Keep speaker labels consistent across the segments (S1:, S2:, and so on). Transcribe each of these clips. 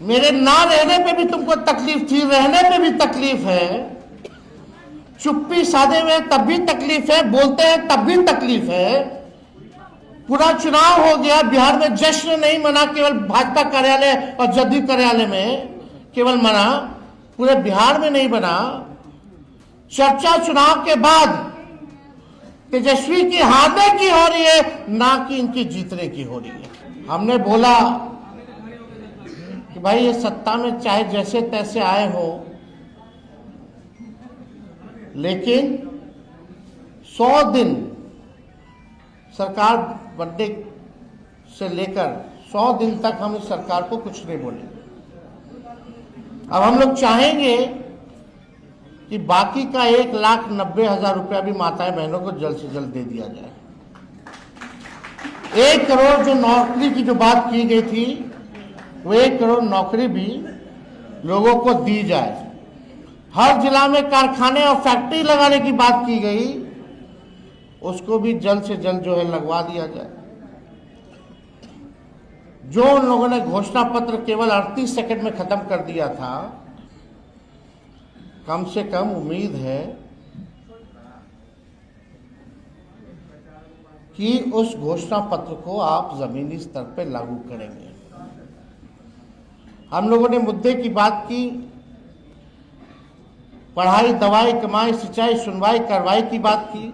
S1: मेरे ना रहने पे भी तुमको तकलीफ थी, रहने पे भी तकलीफ है, चुप्पी साधे हुए तब भी तकलीफ है, बोलते हैं तब भी तकलीफ है। पूरा चुनाव हो गया, बिहार में जश्न नहीं मना, केवल भाजपा कार्यालय और जदयू कार्यालय में केवल मना, पूरे बिहार में नहीं बना। चर्चा चुनाव के बाद तेजस्वी की हारने की हो रही है, ना कि इनकी जीतने की हो रही है। हमने बोला कि भाई ये सत्ता में चाहे जैसे तैसे आए हो, लेकिन 100 दिन सरकार बनने से लेकर 100 दिन तक हम इस सरकार को कुछ नहीं बोले। अब हम लोग चाहेंगे कि बाकी का 1,90,000 रुपया भी माताएं बहनों को जल्द से जल्द दे दिया जाए। 1 करोड़ जो नौकरी की जो बात की गई थी, वो 1 करोड़ नौकरी भी लोगों को दी जाए। हर जिला में कारखाने और फैक्ट्री लगाने की बात की गई, उसको भी जल्द से जल्द जो है लगवा दिया जाए। जो उन लोगों ने घोषणा पत्र केवल 38 सेकंड में खत्म कर दिया था, कम से कम उम्मीद है कि उस घोषणा पत्र को आप जमीनी स्तर पर लागू करेंगे। हम लोगों ने मुद्दे की बात की, पढ़ाई, दवाई, कमाई, सिंचाई, सुनवाई, कार्रवाई की बात की,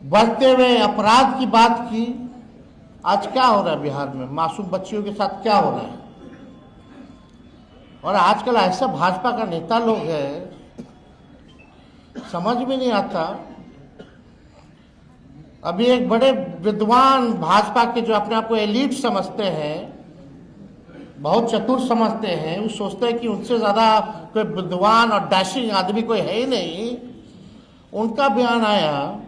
S1: बढ़ते हुए अपराध की बात की। आज क्या हो रहा है बिहार में, मासूम बच्चियों के साथ क्या हो रहा है? और आजकल ऐसा भाजपा का नेता लोग है, समझ में नहीं आता। अभी एक बड़े विद्वान भाजपा के जो अपने आप को एलीट समझते हैं, बहुत चतुर समझते हैं, वो सोचते हैं कि उनसे ज्यादा कोई विद्वान और डैशिंग आदमी कोई है ही नहीं। उनका बयान आया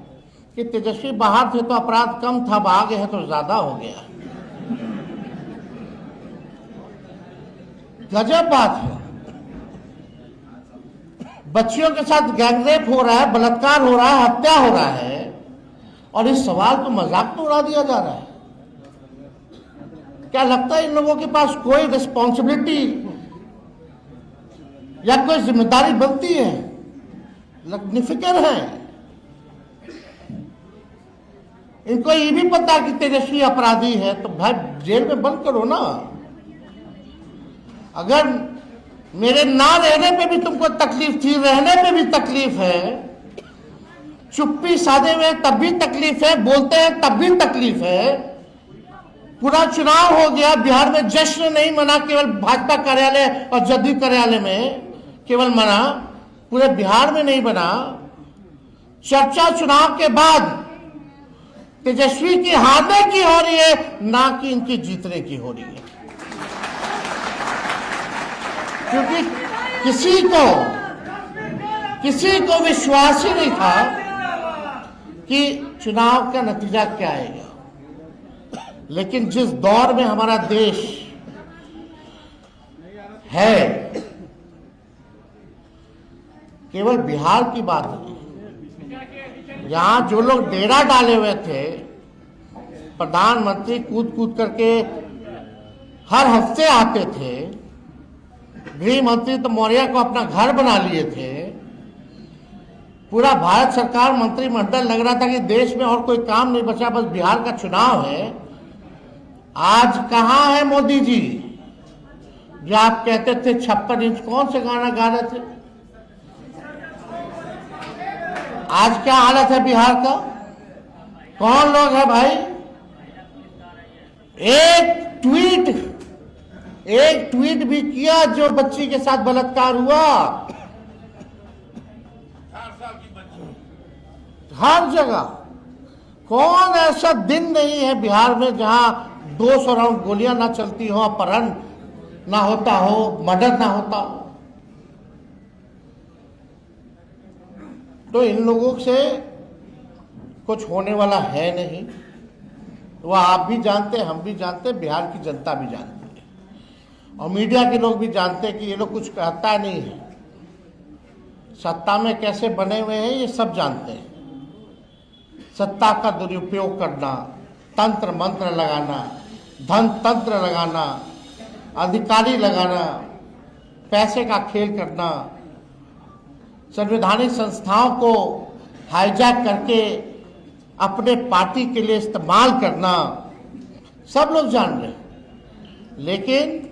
S1: कि तेजस्वी बाहर थे तो अपराध कम था, आ गए हैं तो ज्यादा हो गया। गजब बात है। बच्चियों के साथ गैंगरेप हो रहा है, बलात्कार हो रहा है, हत्या हो रहा है, और इस सवाल को मजाक में उड़ा दिया जा रहा है। क्या लगता है इन लोगों के पास कोई रिस्पॉन्सिबिलिटी या कोई जिम्मेदारी बनती है? निफिक्र है। इनको ये भी पता कि तेजस्वी अपराधी है, तो भाई जेल में बंद करो ना। अगर मेरे ना रहने पे भी तुमको तकलीफ थी, रहने पे भी तकलीफ है, चुप्पी साधे हुए तब भी तकलीफ है, बोलते हैं तब भी तकलीफ है। पूरा चुनाव हो गया, बिहार में जश्न नहीं मना, केवल भाजपा कार्यालय और जदयू कार्यालय में केवल मना, पूरे बिहार में नहीं बना। चर्चा चुनाव के बाद तेजस्वी की हारने की हो रही है, ना कि इनकी जीतने की हो रही है। क्योंकि किसी को विश्वास ही नहीं था कि चुनाव का नतीजा क्या आएगा। लेकिन जिस दौर में हमारा देश है, केवल बिहार की बात नहीं, यहां जो लोग डेरा डाले हुए थे, प्रधानमंत्री कूद कूद करके हर हफ्ते आते थे, गृह मंत्री तो मौर्य को अपना घर बना लिए थे, पूरा भारत सरकार मंत्रिमंडल लग रहा था कि देश में और कोई काम नहीं बचा, बस बिहार का चुनाव है। आज कहां है मोदी जी, जो आप कहते थे 56 इंच, कौन से गाना गा रहे थे? आज क्या हालत है बिहार का? कौन लोग है भाई? एक ट्वीट भी किया जो बच्ची के साथ बलात्कार हुआ। हर जगह कौन ऐसा दिन नहीं है बिहार में जहां 200 राउंड गोलियां ना चलती हो, अपहरण ना होता हो, मर्डर ना होता हो। तो इन लोगों से कुछ होने वाला है नहीं। वो आप भी जानते हैं, हम भी जानते हैं, बिहार की जनता भी जानती है, और मीडिया के लोग भी जानते हैं कि ये लोग कुछ कहता नहीं है। सत्ता में कैसे बने हुए हैं ये सब जानते हैं। सत्ता का दुरुपयोग करना, तंत्र मंत्र लगाना, धन तंत्र लगाना, अधिकारी लगाना, पैसे का खेल करना, संवैधानिक संस्थाओं को हाईजैक करके अपने पार्टी के लिए इस्तेमाल करना, सब लोग जान रहे हैं। लेकिन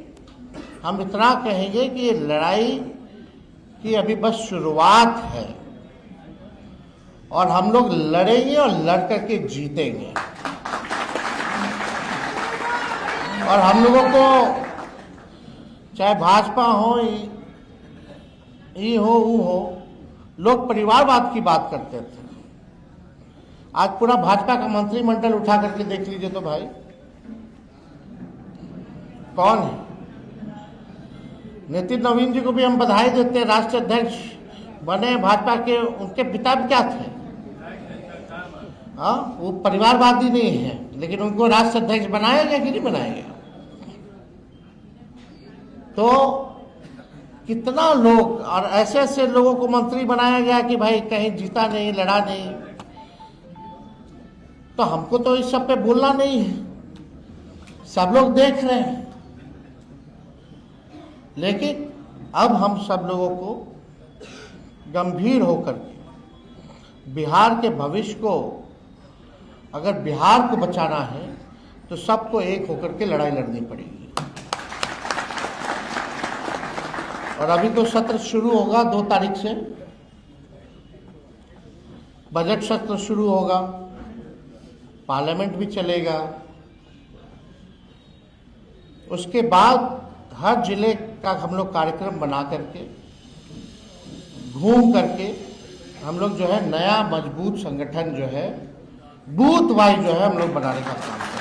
S1: हम इतना कहेंगे कि ये लड़ाई की अभी बस शुरुआत है और हम लोग लड़ेंगे और लड़ करके जीतेंगे। और हम लोगों को चाहे भाजपा हो, ये हो, वो हो, लोग परिवारवाद की बात करते थे। आज पूरा भाजपा का मंत्रिमंडल उठा करके देख लीजिए तो भाई कौन है। नितिन नवीन जी को भी हम बधाई देते हैं, राष्ट्रीय अध्यक्ष बने भाजपा के। उनके पिता भी क्या थे? हाँ, वो परिवारवादी नहीं है, लेकिन उनको राष्ट्रीय अध्यक्ष बनाया गया कि नहीं बनाया गया? तो कितना लोग और ऐसे ऐसे लोगों को मंत्री बनाया गया कि भाई कहीं जीता नहीं, लड़ा नहीं। तो हमको तो इस सब पे बोलना नहीं है, सब लोग देख रहे हैं। लेकिन अब हम सब लोगों को गंभीर होकर के बिहार के भविष्य को, अगर बिहार को बचाना है तो सबको एक होकर के लड़ाई लड़नी पड़ेगी। और अभी तो सत्र शुरू होगा 2 तारीख से, बजट सत्र शुरू होगा, पार्लियामेंट भी चलेगा। उसके बाद हर जिले का हम लोग कार्यक्रम बना करके, घूम करके हम लोग जो है नया मजबूत संगठन जो है बूथ वाइज जो है हम लोग बनाने का काम करेंगे।